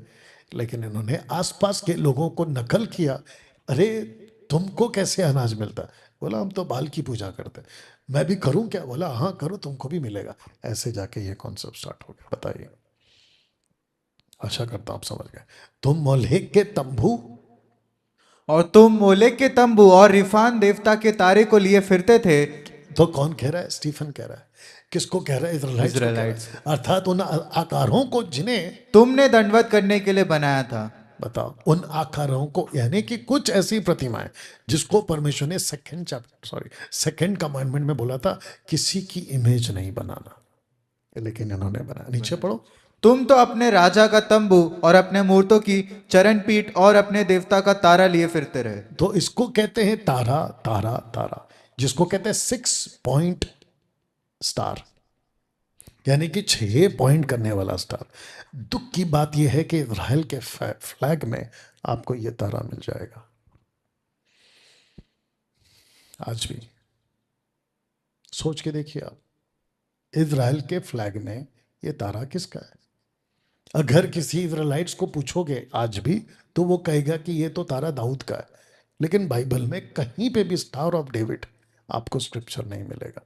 लेकिन इन्होंने आसपास के लोगों को नकल किया। अरे तुमको कैसे अनाज मिलता? बोला हम तो बाल की पूजा करते। मैं भी करूं क्या? बोला हाँ करो, तुमको भी मिलेगा। ऐसे जाके ये कॉन्सेप्ट स्टार्ट हो गया। बताइए, आशा करता हूं आप समझ गए। तुम मोलेक के तंबू, और तुम मोलेक के तंबू और रिफान देवता के तारे को लिए फिरते थे। तो कौन कह रहा है? स्टीफन कह रहा है। किसको कह रहा है? इजराइलाइट्स को कह रहा है। इजराइलाइट्स। अर्थात उन आकारों को जिन्हें तुमने दंडवत करने के लिए बनाया था। बताओ, उन आकारों को, यानी कि कुछ ऐसी प्रतिमाएं जिसको परमेश्वर ने सेकंड कमांडमेंट में बोला था किसी की इमेज नहीं बनाना, लेकिन इन्होंने बनाया। नीचे पढ़ो। तुम तो अपने राजा का तंबू और अपने मूर्तों की चरण पीठ और अपने देवता का तारा लिए फिरते रहे। तो इसको कहते हैं तारा, तारा, तारा, जिसको कहते हैं 6 पॉइंट स्टार, यानी कि 6 पॉइंट करने वाला स्टार। दुख की बात यह है कि इजराइल के फ्लैग में आपको यह तारा मिल जाएगा आज भी। सोच के देखिए आप, इजराइल के फ्लैग में यह तारा किसका है? अगर किसी इजराइलाइट्स को पूछोगे आज भी तो वो कहेगा कि ये तो तारा दाऊद का है। लेकिन बाइबल में कहीं पे भी स्टार ऑफ डेविड आपको स्क्रिप्चर नहीं मिलेगा।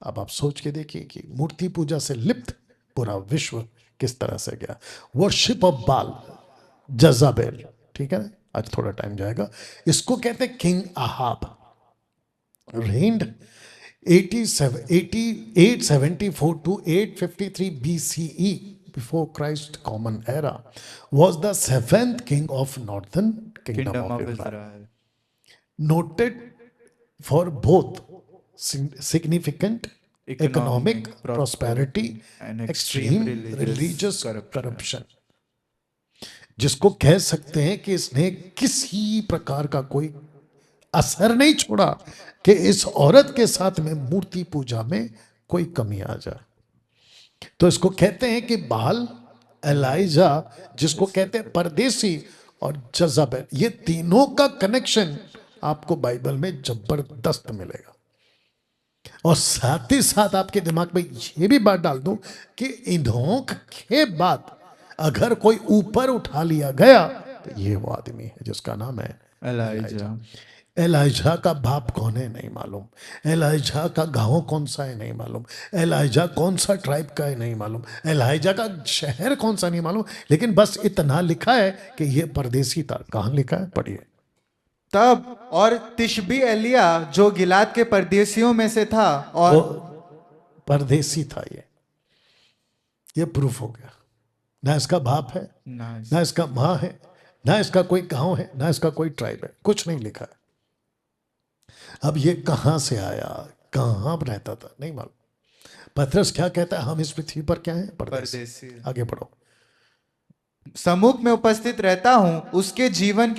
अब आप सोच के देखिए कि मूर्ति पूजा से लिप्त पूरा विश्व किस तरह से गया। वर्शिप ऑफ बाल, जजाबेल, ठीक है, आज थोड़ा टाइम जाएगा। इसको कहते हैं king Ahab, reigned 874 to 853 BCE, before Christ common era, was the 7th king of northern kingdom of Israel, noted for both significant economic prosperity and extreme religious corruption। जिसको कह सकते हैं कि इसने किसी प्रकार का कोई असर नहीं छोड़ा कि इस औरत के साथ में मूर्ति पूजा में कोई कमी आ जाए। तो इसको कहते हैं कि बाल, एलाइजा, जिसको कहते हैं परदेसी, और जजाबेल, ये तीनों का कनेक्शन आपको बाइबल में जबरदस्त मिलेगा। और साथ ही साथ आपके दिमाग में ये भी बात डाल दूं कि इन्हों के बाद अगर कोई ऊपर उठा लिया गया तो ये वो आदमी है जिसका नाम है एलाइजा। एलाइजा का बाप कौन है नहीं मालूम, एलाइजा का गांव कौन सा है नहीं मालूम, एलाइजा कौन सा ट्राइब का है नहीं मालूम, एलाइजा का शहर कौन सा नहीं मालूम, लेकिन बस इतना लिखा है कि ये परदेसी था। कहाँ लिखा है? पढ़िए। तब और तिशबी एलिया जो गिलाद के परदेसियों में से था, और परदेसी था ये प्रूफ हो गया। ना इसका बाप है, ना इसका माँ है, ना इसका कोई गांव है, ना इसका कोई ट्राइब है, कुछ नहीं लिखा है। अब ये कहां से आया, कहां रहता था, नहीं मालूम। पतरस क्या कहता है? हम इस पृथ्वी पर क्या है? परदेसी। आगे पढ़ो। सम्मुख में उपस्थित रहता हूं, उसके जीवन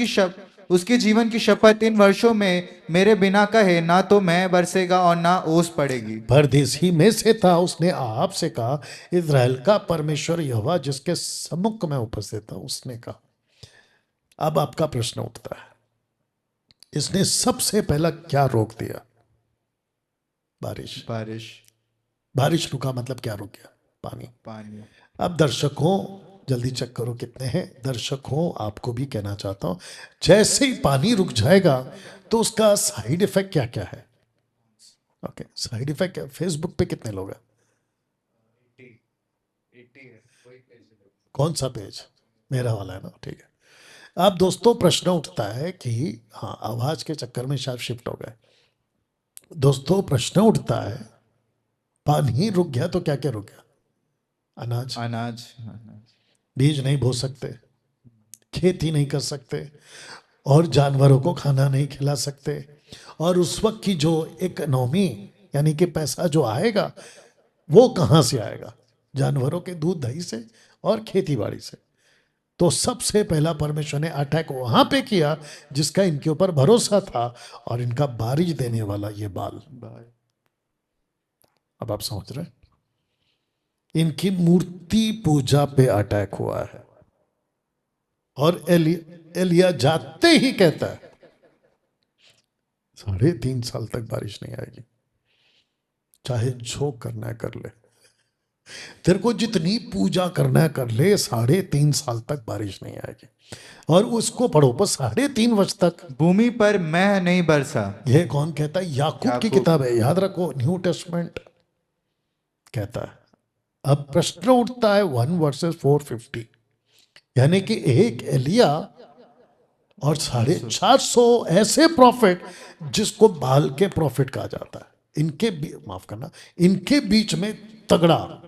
की शपथ इन वर्षों में मेरे बिना कहे ना तो मैं बरसेगा और ना ओस पड़ेगी। परदेसी में से था, उसने आप से कहा, इजराइल का परमेश्वर यहोवा जिसके सम्मुख में उपस्थित था, उसने कहा। अब आपका प्रश्न उठता है, इसने सबसे पहला क्या रोक दिया? बारिश। बारिश, बारिश रुका मतलब क्या रुक गया? पानी। पानी। अब दर्शकों जल्दी चेक करो कितने हैं। दर्शकों आपको भी कहना चाहता हूं, जैसे ही पानी रुक जाएगा तो उसका साइड इफेक्ट क्या क्या है? ओके, साइड इफेक्ट फेसबुक पे कितने लोग हैं? कौन सा पेज? मेरा वाला है ना, ठीक है। अब दोस्तों प्रश्न उठता है कि हाँ, आवाज के चक्कर में शायद शिफ्ट हो गए। दोस्तों प्रश्न उठता है, पानी रुक गया तो क्या क्या रुक गया? अनाज, अनाज, बीज नहीं बो सकते, खेती नहीं कर सकते, और जानवरों को खाना नहीं खिला सकते, और उस वक्त की जो इकोनॉमी यानी कि पैसा जो आएगा वो कहाँ से आएगा? जानवरों के दूध दही से और खेती बाड़ी से। तो सबसे पहला परमेश्वर ने अटैक वहां पे किया जिसका इनके ऊपर भरोसा था, और इनका बारिश देने वाला ये बाल। अब आप समझ रहे हैं? इनकी मूर्ति पूजा पे अटैक हुआ है, और एलिया जाते ही कहता है 3.5 साल तक बारिश नहीं आएगी, चाहे जो करना है कर ले, तेरे को जितनी पूजा करना है कर ले, 3.5 साल तक बारिश नहीं आएगी। और उसको पढ़ो पर 3.5 वर्ष तक भूमि पर मैं नहीं बरसा। यह कौन कहता है? याकूब की किताब है, याद रखो, न्यू टेस्टमेंट कहता है। अब प्रश्न उठता है 1 वर्सेस 450, यानी कि एक एलिया और 450 ऐसे प्रॉफिट जिसको बाल के प्रॉफिट कहा जाता है, इनके माफ करना, इनके बीच में तगड़ा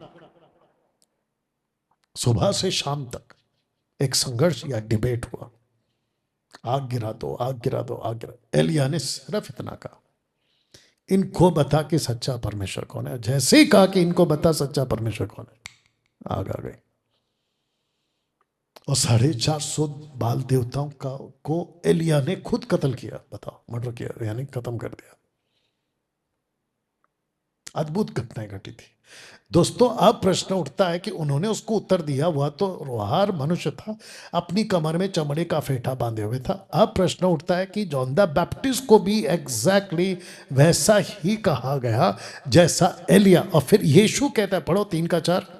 सुबह से शाम तक एक संघर्ष या डिबेट हुआ। आग गिरा दो, आग गिरा दो, आग गिरा। एलिया ने सिर्फ इतना कहा, इनको बता कि सच्चा परमेश्वर कौन है। जैसे ही कहा कि इनको बता सच्चा परमेश्वर कौन है, आग आ गई, और 450 बाल देवताओं को एलिया ने खुद कत्ल किया। बताओ, मर्डर किया, यानी खत्म कर दिया। अद्भुत घटनाएं घटी थी दोस्तों। अब प्रश्न उठता है कि उन्होंने उसको उत्तर दिया, वह तो रोहार मनुष्य था, अपनी कमर में चमड़े का फेंटा बांधे हुए था। अब प्रश्न उठता है कि जॉन द बैप्टिस्ट को भी एग्जैक्टली वैसा ही कहा गया जैसा एलिया। और फिर यीशु कहता है, पढ़ो 3:4,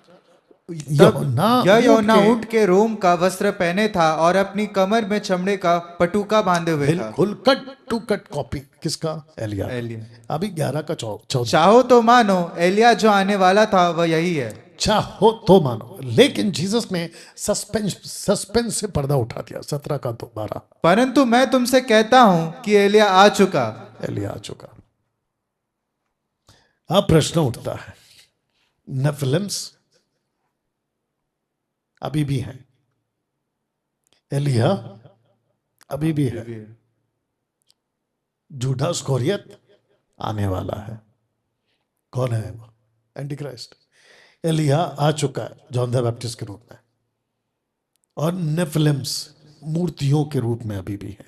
यूहन्ना ऊंट के रोम का वस्त्र पहने था और अपनी कमर में चमड़े का पटुका बांधे हुए था। बिल्कुल कट टू कट कॉपी किसका? एलिया। अभी 11:14, चाहो तो मानो एलिया जो आने वाला था वह यही है। चाहो तो मानो, लेकिन जीसस ने सस्पेंस से पर्दा उठा दिया। 17:12, परंतु मैं तुमसे कहता हूं कि एलिया आ चुका। एलिया आ चुका। अब प्रश्न उठता है, नेफिलिम्स अभी भी हैं, एलिया अभी भी है, जूडा इस्करियोत आने वाला है। कौन है वो? Anti Christ. एलिया आ चुका है जॉन द बैप्टिस्ट के रूप में, और नेफिलिम्स मूर्तियों के रूप में अभी भी है।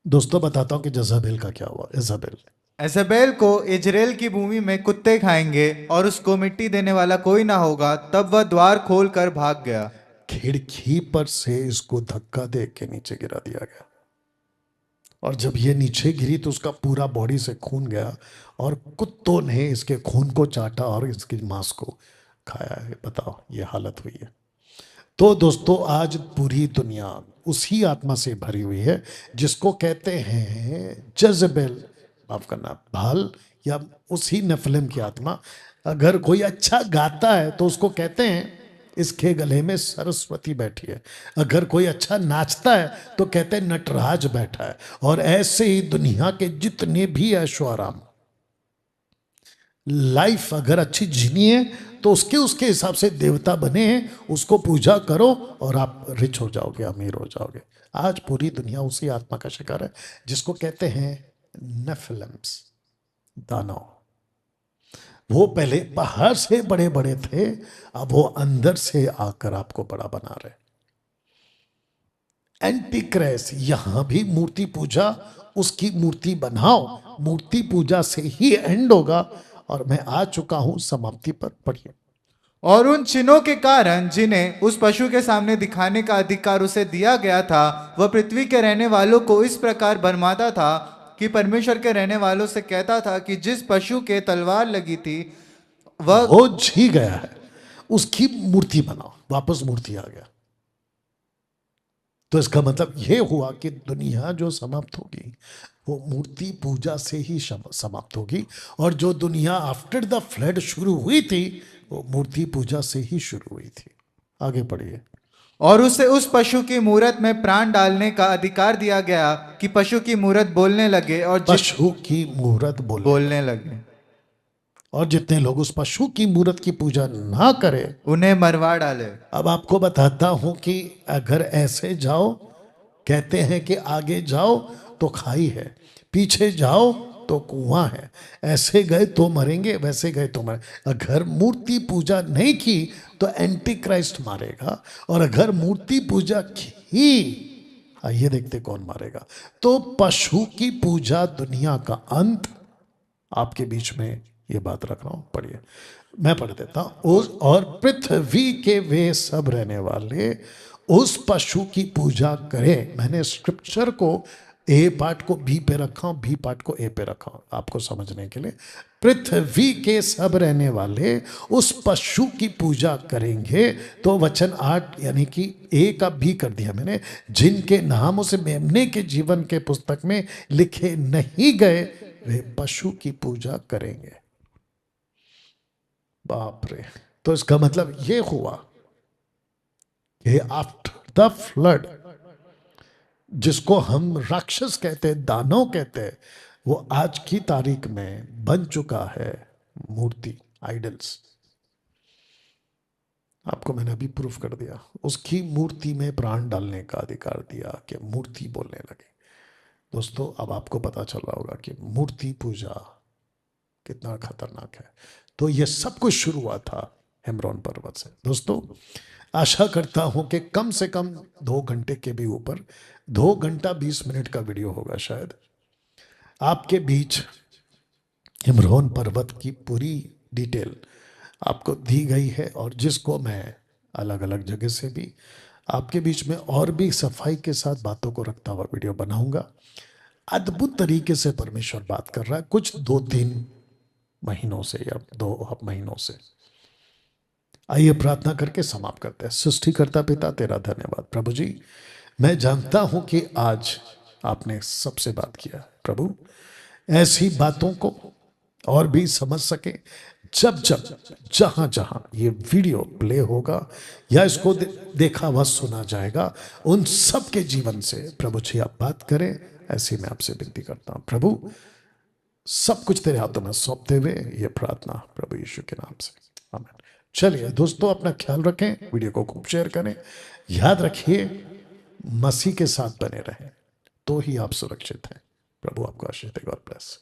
दोस्तों बताता हूं कि जज़ाबेल का क्या हुआ। इज़ाबेल को इजराइल की भूमि में कुत्ते खाएंगे और उसको मिट्टी देने वाला कोई ना होगा। तब वह द्वार खोल कर भाग गया। खिड़की पर से इसको धक्का दे के नीचे गिरा दिया गया, और जब ये नीचे गिरी तो उसका पूरा बॉडी से खून गया, और कुत्तों ने इसके खून को चाटा और इसके मांस को खाया है। बताओ, ये हालत हुई है। तो दोस्तों आज पूरी दुनिया उसी आत्मा से भरी हुई है जिसको कहते हैं जज़ेबेल, माफ करना, भाल, या उसी नेफिलिम की आत्मा। अगर कोई अच्छा गाता है तो उसको कहते हैं इसके गले में सरस्वती बैठी है। अगर कोई अच्छा नाचता है तो कहते हैं नटराज बैठा है। और ऐसे ही दुनिया के जितने भी ऐशो आराम, लाइफ अगर अच्छी जीनी है तो उसके हिसाब से देवता बने हैं, उसको पूजा करो और आप रिच हो जाओगे, अमीर हो जाओगे। आज पूरी दुनिया उसी आत्मा का शिकार है जिसको कहते हैं नेफिलिम्स, दानव। वो पहले बाहर से बड़े बड़े थे, अब वो अंदर से आकर आपको बड़ा बना रहे। एंटी क्राइस्ट, यहां भी मूर्ति पूजा, उसकी मूर्ति बनाओ, मूर्ति पूजा से ही एंड होगा। और मैं आ चुका हूं समाप्ति पर, पढ़िए। और उन चिन्हों के कारण जिन्हें उस पशु के सामने दिखाने का अधिकार उसे दिया गया था, वह पृथ्वी के रहने वालों को इस प्रकार भरमाता था कि परमेश्वर के रहने वालों से कहता था कि जिस पशु के तलवार लगी थी वह वो जी गया है, उसकी मूर्ति बनाओ। वापस मूर्ति आ गया। तो इसका मतलब ये हुआ कि दुनिया जो समाप्त होगी वो मूर्ति पूजा से ही समाप्त होगी, और जो दुनिया आफ्टर द फ्लड शुरू हुई थी वो मूर्ति पूजा से ही शुरू हुई थी। आगे पढ़िए। और उसे उस पशु की मूरत में प्राण डालने का अधिकार दिया गया कि पशु की मूरत बोलने लगे और पशु की मूरत बोलने लगे और जितने लोग उस पशु की मूरत की पूजा ना करें उन्हें मरवा डाले। अब आपको बताता हूं कि अगर ऐसे जाओ, कहते हैं कि आगे जाओ तो खाई है, पीछे जाओ तो कुआं है, ऐसे गए तो मरेंगे, वैसे गए तो मरेंगे। अगर मूर्ति पूजा नहीं की तो एंटी क्राइस्ट मारेगा, और अगर मूर्ति पूजा की, आइए देखते कौन मारेगा। तो पशु की पूजा दुनिया का अंत। आपके बीच में ये बात रख रहा हूं, पढ़िए, मैं पढ़ देता हूं। और पृथ्वी के वे सब रहने वाले उस पशु की पूजा करें। मैंने स्क्रिप्चर को ए पार्ट को बी पे रखा हूं, बी पार्ट को ए पे रखा हूं आपको समझने के लिए। पृथ्वी के सब रहने वाले उस पशु की पूजा करेंगे। तो वचन 8 यानी कि ए का बी कर दिया मैंने, जिनके नाम उस मेमने के जीवन के पुस्तक में लिखे नहीं गए वे पशु की पूजा करेंगे। बाप रे। तो इसका मतलब ये हुआ कि आफ्टर द फ्लड, जिसको हम राक्षस कहते हैं, दानव कहते हैं, वो आज की तारीख में बन चुका है मूर्ति, आइडल्स। आपको मैंने अभी प्रूफ कर दिया। उसकी मूर्ति में प्राण डालने का अधिकार दिया कि मूर्ति बोलने लगे। दोस्तों अब आपको पता चल रहा होगा कि मूर्ति पूजा कितना खतरनाक है। तो ये सब कुछ शुरू हुआ था हेमरोन पर्वत से। दोस्तों आशा करता हूं कि कम से कम 2 घंटे के भी ऊपर, 2 घंटा 20 मिनट का वीडियो होगा शायद, आपके बीच हेमरोन पर्वत की पूरी डिटेल आपको दी गई है, और जिसको मैं अलग अलग जगह से भी आपके बीच में और भी सफाई के साथ बातों को रखता हुआ वीडियो बनाऊंगा। अद्भुत तरीके से परमेश्वर बात कर रहा है कुछ 2-3 महीनों से या 2 महीनों से। आइए प्रार्थना करके समाप्त करते हैं। सृष्टिकर्ता पिता तेरा धन्यवाद प्रभु जी, मैं जानता हूं कि आज आपने सबसे बात किया प्रभु, ऐसी बातों को और भी समझ सके। जब जब जहां जहां ये वीडियो प्ले होगा या इसको देखा व सुना जाएगा, उन सब के जीवन से प्रभु जी आप बात करें, ऐसी मैं आपसे विनती करता हूं प्रभु। सब कुछ तेरे हाथों में सौंपते हुए ये प्रार्थना प्रभु यीशु के नाम से, आमीन। चलिए दोस्तों अपना ख्याल रखें, वीडियो को खूब शेयर करें। याद रखिए मसीह के साथ बने रहें तो ही आप सुरक्षित हैं। प्रभु आपको आशीष दे। God bless.